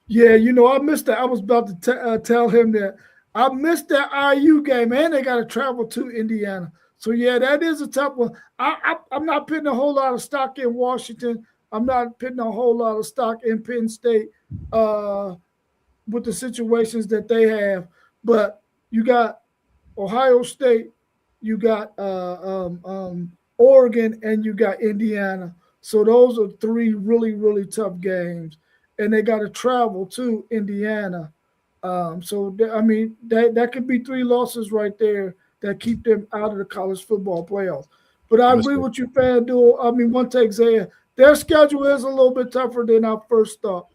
Yeah, I missed that. I was about to tell him that I missed that IU game, and they got to travel to Indiana. So yeah, that is a tough one. I'm not putting a whole lot of stock in Washington. I'm not putting a whole lot of stock in Penn State with the situations that they have. But you got Ohio State, you got Oregon, and you got Indiana. So those are three really, really tough games, and they got to travel to Indiana. That could be three losses right there that keep them out of the college football playoffs. But I agree with you, FanDuel. One take, Zaya. Their schedule is a little bit tougher than I first thought.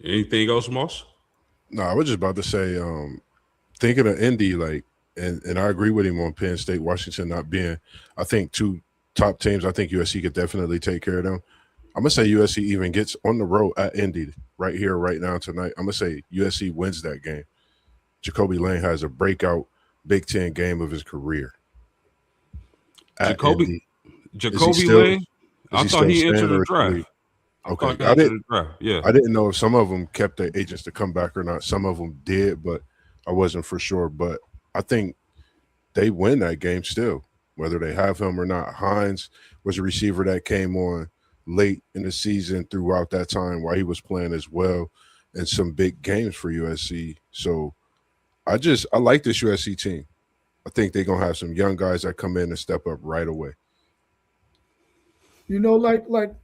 Anything else, Moss? No, I was just about to say, thinking of Indy, and I agree with him on Penn State, Washington not being, I think, two top teams. I think USC could definitely take care of them. I'm gonna say USC even gets on the road at Indy right here, right now, tonight. I'm gonna say USC wins that game. Jacoby Lane has a breakout Big Ten game of his career. Jacoby Lane. I thought he entered the draft. Okay, I didn't know if some of them kept their agents to come back or not. Some of them did, but I wasn't for sure. But I think they win that game still, whether they have him or not. Hines was a receiver that came on late in the season throughout that time while he was playing as well in some big games for USC. So I like this USC team. I think they're gonna have some young guys that come in and step up right away. Like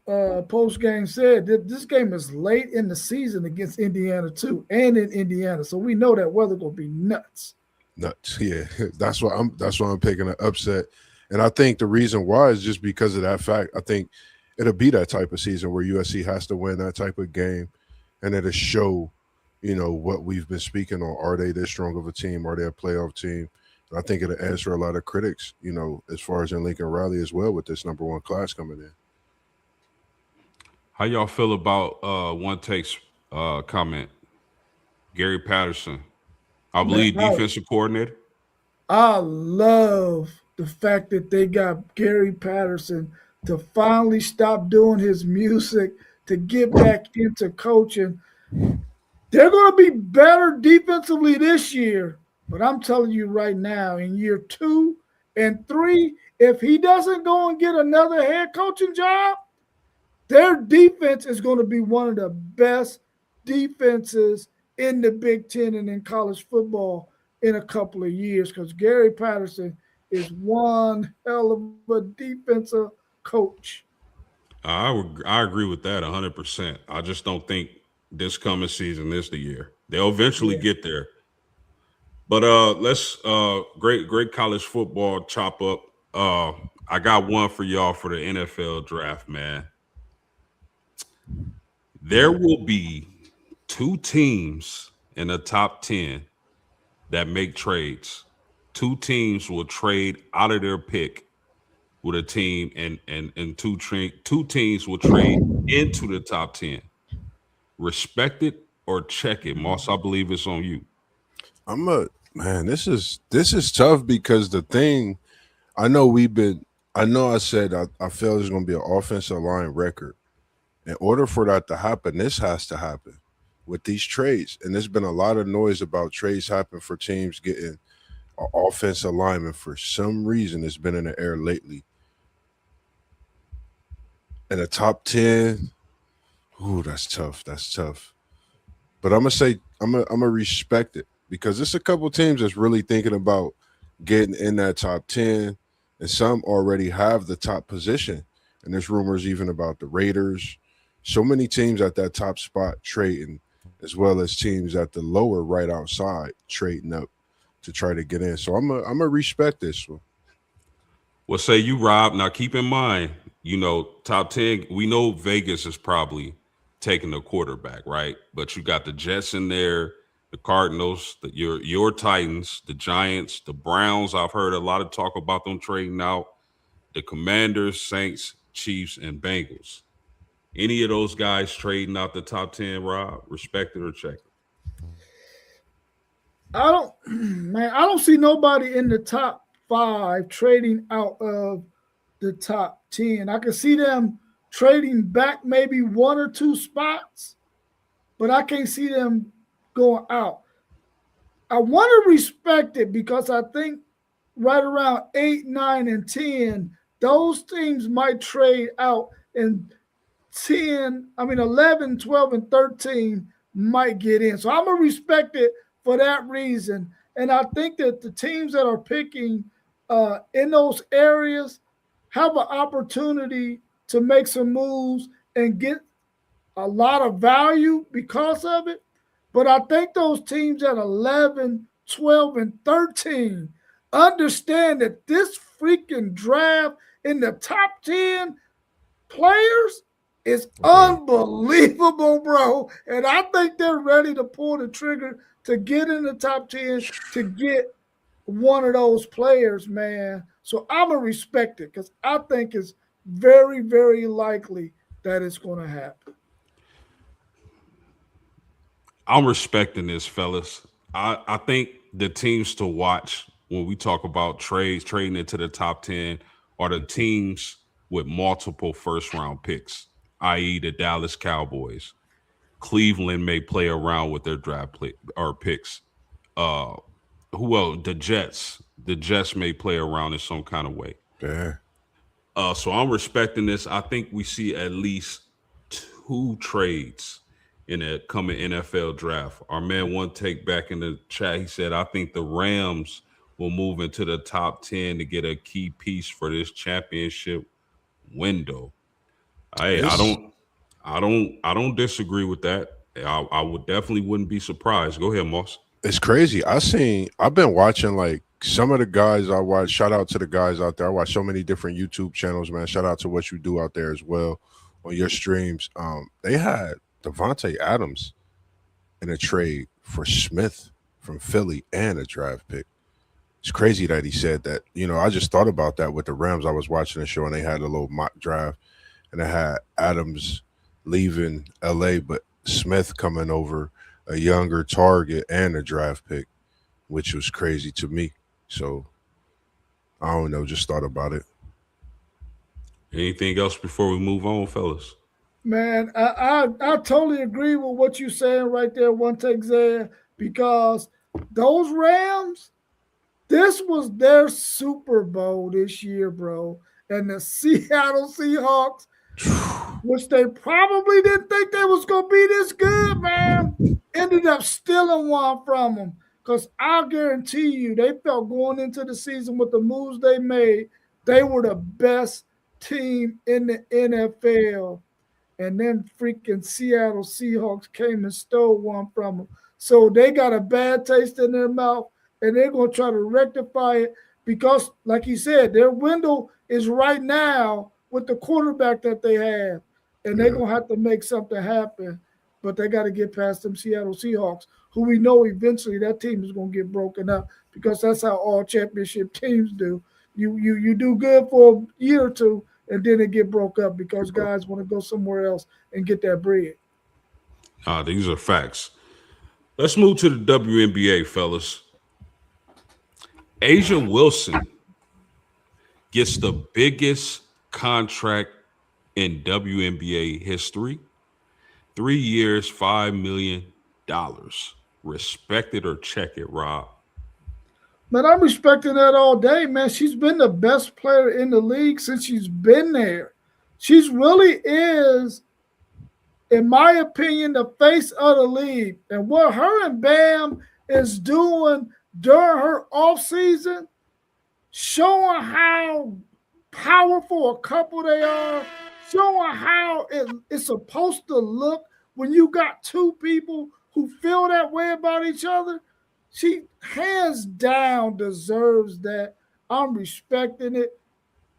post game said, this game is late in the season against Indiana too, and in Indiana, so we know that weather gonna be nuts. Yeah. That's why I'm picking an upset, and I think the reason why is just because of that fact. I think it'll be that type of season where USC has to win that type of game, and it'll show, what we've been speaking on. Are they this strong of a team? Are they a playoff team? And I think it'll answer a lot of critics, as far as in Lincoln Riley as well with this number one class coming in. How y'all feel about one takes comment? Gary Patterson, I believe defensive coordinator. I love the fact that they got Gary Patterson to finally stop doing his music, to get back into coaching. They're going to be better defensively this year, but I'm telling you right now, in year 2 and 3, if he doesn't go and get another head coaching job, their defense is going to be one of the best defenses in the Big Ten and in college football in a couple of years, because Gary Patterson is one hell of a defensive coach. I agree with that 100%. I just don't think this coming season is the year. They'll eventually get there. But let's great college football chop up. I got one for y'all for the NFL draft, man. There will be 2 teams in the top 10 that make trades. 2 teams will trade out of their pick with a team, and two teams will trade into the top 10. Respect it or check it. Moss, I believe it's on you. This is tough, because the thing I know I said I feel there's gonna be an offensive line record. In order for that to happen, this has to happen with these trades. And there's been a lot of noise about trades happen for teams getting an offensive lineman. For some reason, it's been in the air lately. In the top 10, that's tough. That's tough. But I'm gonna respect it, because it's a couple teams that's really thinking about getting in that top 10, and some already have the top position. And there's rumors even about the Raiders. So many teams at that top spot trading, as well as teams at the lower right outside trading up to try to get in. So I'm a respect this one. Well, say you, Rob. Now, keep in mind, top 10, we know Vegas is probably taking the quarterback, right? But you got the Jets in there, the Cardinals, your Titans, the Giants, the Browns. I've heard a lot of talk about them trading out. The Commanders, Saints, Chiefs, and Bengals. Any of those guys trading out the top 10, Rob? Respect it or check it? I don't, man, I don't see nobody in the top five trading out of the top 10. I can see them trading back maybe one or two spots, but I can't see them going out. I want to respect it because I think right around 8, 9, and 10, those teams might trade out, and 11, 12, and 13 might get in. So I'm going to respect it for that reason. And I think that the teams that are picking in those areas have an opportunity to make some moves and get a lot of value because of it. But I think those teams at 11, 12, and 13 understand that this freaking draft in the top 10 players is unbelievable, bro. And I think they're ready to pull the trigger to get in the top 10 to get one of those players, man. So I'm going to respect it because I think it's very, very likely that it's going to happen. I'm respecting this, fellas. I think the teams to watch when we talk about trading into the top 10 are the teams with multiple first round picks, i.e., the Dallas Cowboys. Cleveland may play around with their or picks. Uh, who else? The Jets. The Jets may play around in some kind of way. Yeah. So I'm respecting this. I think we see at least two trades in a coming NFL draft. Our man One Take back in the chat, he said, I think the Rams will move into the top 10 to get a key piece for this championship window. I don't disagree with that. I would definitely wouldn't be surprised. Go ahead, Moss. It's crazy. I've been watching like some of the guys I watch. Shout out to the guys out there. I watch so many different YouTube channels, man. Shout out to what you do out there as well on your streams. They had Devontae Adams in a trade for Smith from Philly and a draft pick. It's crazy that he said that. I just thought about that with the Rams. I was watching the show and they had a little mock draft and it had Adams leaving LA, but Smith coming over, a younger target and a draft pick, which was crazy to me. So I don't know, just thought about it. Anything else before we move on, fellas? Man, I totally agree with what you're saying right there, One Take there, because those Rams, this was their Super Bowl this year, bro. And the Seattle Seahawks, which they probably didn't think they was going to be this good, man, ended up stealing one from them. Because I'll guarantee you, they felt going into the season with the moves they made, they were the best team in the NFL. And then freaking Seattle Seahawks came and stole one from them. So they got a bad taste in their mouth, and they're going to try to rectify it because, like you said, their window is right now with the quarterback that they have, and they're going to have to make something happen. But they got to get past them Seattle Seahawks, who we know eventually that team is going to get broken up because that's how all championship teams do. You do good for a year or two, and then it get broke up because guys want to go somewhere else and get that bread. These are facts. Let's move to the WNBA, fellas. Asia Wilson gets the biggest contract in WNBA history. 3 years, $5 million. Respect it or check it, Rob. Man, I'm respecting that all day, man. She's been the best player in the league since she's been there. She's really is, in my opinion, the face of the league. And what her and Bam is doing during her offseason, showing how powerful a couple they are, showing how it's supposed to look when you got two people who feel that way about each other. She hands down deserves that. I'm respecting it.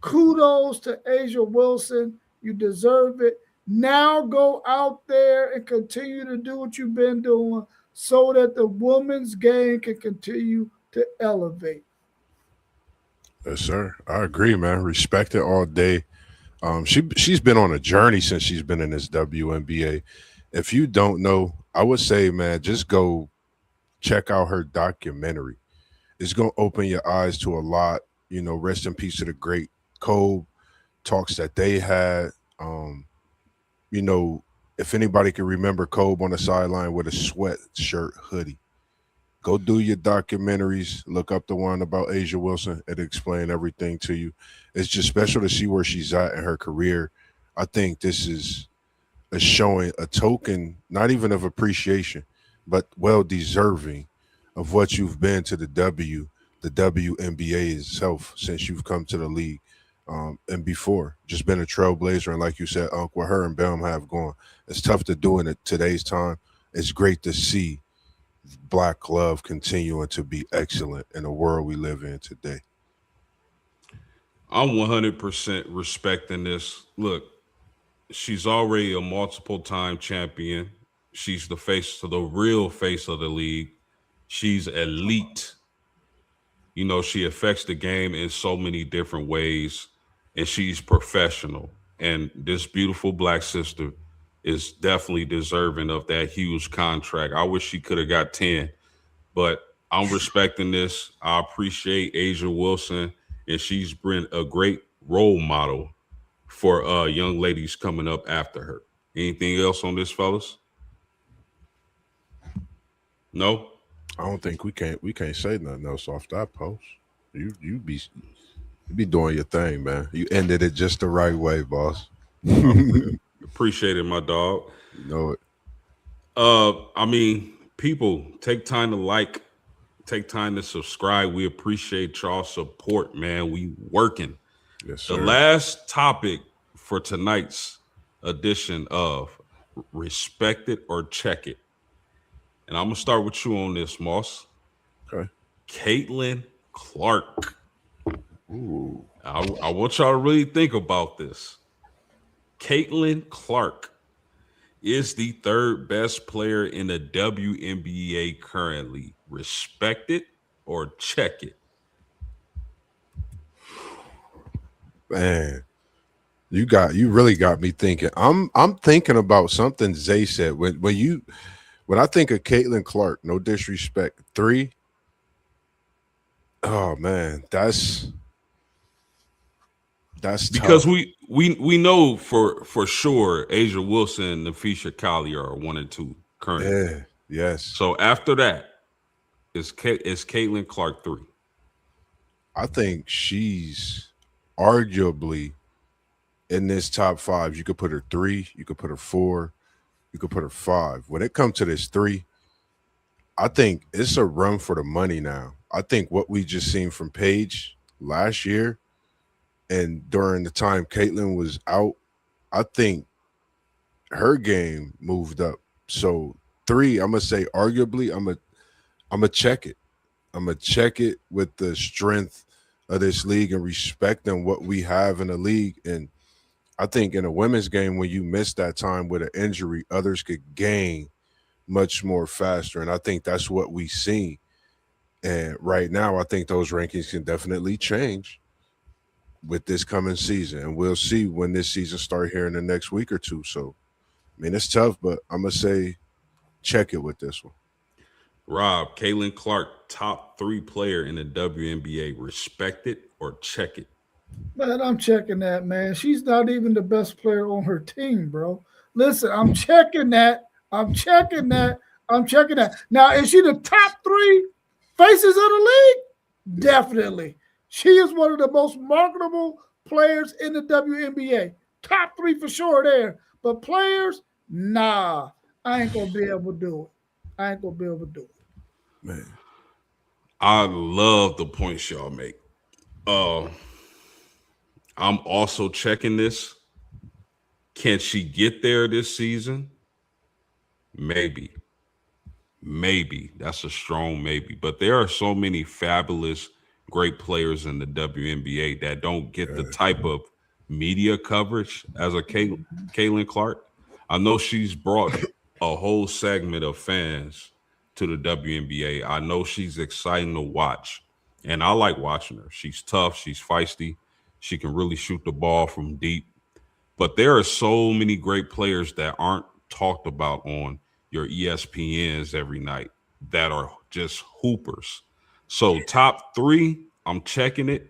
Kudos to Asia Wilson. You deserve it. Now go out there and continue to do what you've been doing so that the women's game can continue to elevate. Yes, sir. I agree, man. Respect it all day. She's been on a journey since she's been in this WNBA. If you don't know, I would say, man, just go check out her documentary. It's gonna open your eyes to a lot. You know, rest in peace to the great Kobe talks that they had. Um, you know, if anybody can remember Kobe on the sideline with a sweatshirt hoodie, go do your documentaries. Look up the one about Asia Wilson. It explain everything to you. It's just special to see where she's at in her career. I think this is a showing, a token, not even of appreciation, but well deserving of what you've been to the WNBA itself since you've come to the league. And before, just been a trailblazer. And like you said, Unc, what her and Bam have going, it's tough to do in today's time. It's great to see black love continuing to be excellent in the world we live in today. I'm 100% respecting this. Look, she's already a multiple time champion. She's the real face of the league. She's elite. You know, she affects the game in so many different ways, and she's professional. And this beautiful black sister is definitely deserving of that huge contract. I wish she could have got 10, but I'm respecting this. I appreciate Asia Wilson, and she's been a great role model for young ladies coming up after her. Anything else on this, fellas? No? I don't think we can't say nothing else off that post. You be doing your thing, man. You ended it just the right way, boss. you Appreciate it, my dog. know it. I mean, people, take time to like, take time to subscribe. We appreciate y'all support, man. We working. Yes, The sir. last topic for tonight's edition of Respect It or Check It. And I'm gonna start with you on this, Moss. Okay. Caitlin Clark. Ooh. I want y'all to really think about this. Caitlin Clark is the third best player in the WNBA currently. Respect it or check it. Man, you really got me thinking. I'm thinking about something Zay said when I think of Caitlin Clark, no disrespect, three. Oh man, that's Because tough. we know for sure Asia Wilson and Nafisha Collier are 1 and 2 currently. Yeah, yes. So after that is Caitlin Clark 3. I think she's arguably in this top five. You could put her three, you could put her four, you could put her five. When it comes to this three, I think it's a run for the money now. I think what we just seen from Paige last year and during the time Caitlin was out, I think her game moved up. So three, I'm gonna say arguably, I'm gonna check it. I'm gonna check it with the strength of this league and respecting what we have in the league. And I think in a women's game, when you miss that time with an injury, others could gain much more faster. And I think that's what we see. And right now, I think those rankings can definitely change with this coming season. And we'll see when this season start here in the next week or two. So, I mean, it's tough, but I'm going to say check it with this one. Rob, Caitlin Clark, top 3 player in the WNBA. Respect it or check it. Man, I'm checking that, man. She's not even the best player on her team, bro. Listen, I'm checking that. I'm checking that. I'm checking that. Now, is she the top 3 faces of the league? Definitely. She is one of the most marketable players in the WNBA. Top 3 for sure there. But players, nah, I ain't going to be able to do it. I ain't going to be able to do it. Man, I love the points y'all make. I'm also checking this. Can she get there this season? Maybe. Maybe. That's a strong maybe. But there are so many fabulous great players in the WNBA that don't get the type of media coverage as a Caitlin Clark. I know she's brought a whole segment of fans to the WNBA. I know she's exciting to watch, and I like watching her. She's tough. She's feisty. She can really shoot the ball from deep. But there are so many great players that aren't talked about on your ESPNs every night that are just hoopers. So top 3, I'm checking it.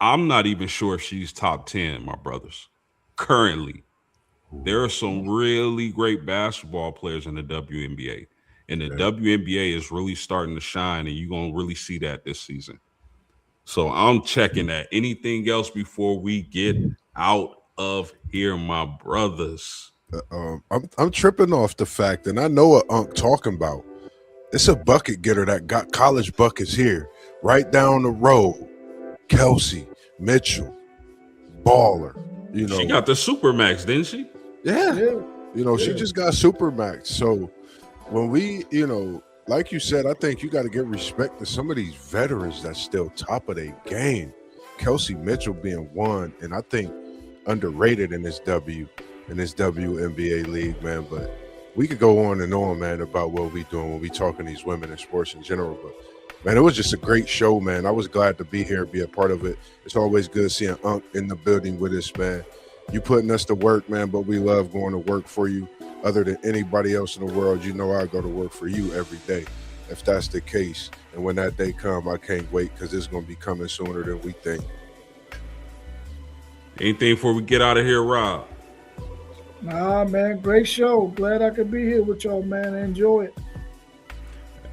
I'm not even sure if she's top 10, my brothers. Currently, there are some really great basketball players in the WNBA. And the WNBA is really starting to shine, and you're going to really see that this season. So I'm checking that. Anything else before we get out of here, my brothers? I'm tripping off the fact, and I know what Unc talking about. It's a bucket getter that got college buckets here, right down the road. Kelsey Mitchell, baller. You know, she got the Supermax, didn't she? Yeah. You know, she just got Supermax. So when we, you know, like you said, I think you got to give respect to some of these veterans that's still top of their game. Kelsey Mitchell being one, and I think underrated in this WNBA league, man. But we could go on and on, man, about what we doing when we talking these women in sports in general. But man, it was just a great show, man. I was glad to be here and be a part of it. It's always good seeing Unc in the building with us, man. You putting us to work, man, but we love going to work for you. Other than anybody else in the world, you know I go to work for you every day, if that's the case. And when that day come, I can't wait because it's going to be coming sooner than we think. Anything before we get out of here, Rob? Nah, man, great show. Glad I could be here with y'all, man. Enjoy it.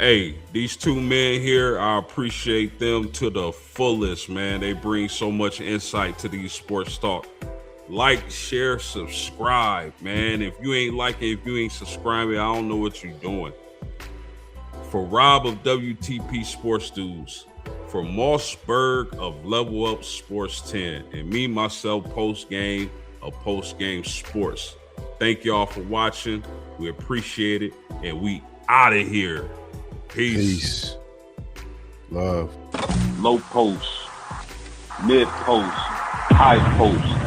Hey, these two men here, I appreciate them to the fullest, man. They bring so much insight to these sports talk. Like, share, subscribe, man. If you ain't liking, if you ain't subscribing, I don't know what you're doing. For Rob of WTP Sports News, for Mossberg of Level Up Sports 10, and me, myself, Post Game of Post Game Sports. Thank y'all for watching. We appreciate it, and we out of here. Peace. Love. Low post, mid post, high post.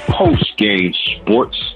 Post game sports.